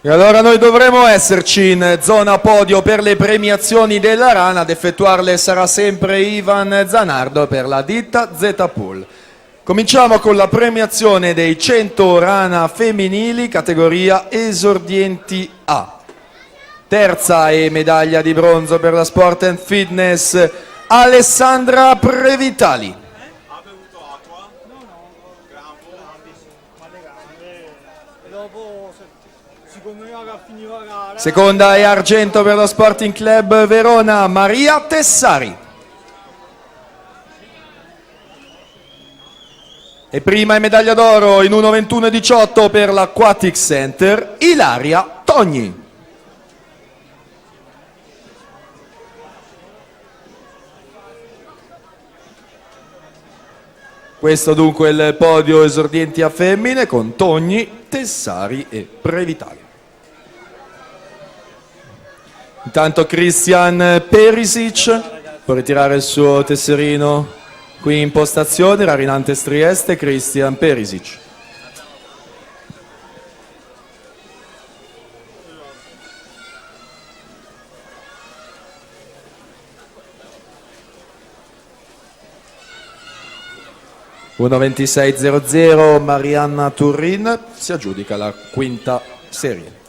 E allora noi dovremo esserci in zona podio per le premiazioni della Rana. Ad effettuarle sarà sempre Ivan Zanardo per la ditta Z-Pool. Cominciamo con la premiazione dei 100 Rana femminili, categoria esordienti A. Terza e medaglia di bronzo per la Sport and Fitness, Alessandra Previtali. Seconda e argento per lo Sporting Club Verona, Maria Tessari. E prima e medaglia d'oro in 1:21:18 per l'Aquatic Center, Ilaria Togni. Questo dunque è il podio esordienti a femmine con Togni, Tessari e Previtali. Intanto Christian Perisic può ritirare il suo tesserino qui in postazione, Rarinantes Trieste, Christian Perisic. (1:26:00) Marianna Turrin si aggiudica la quinta serie.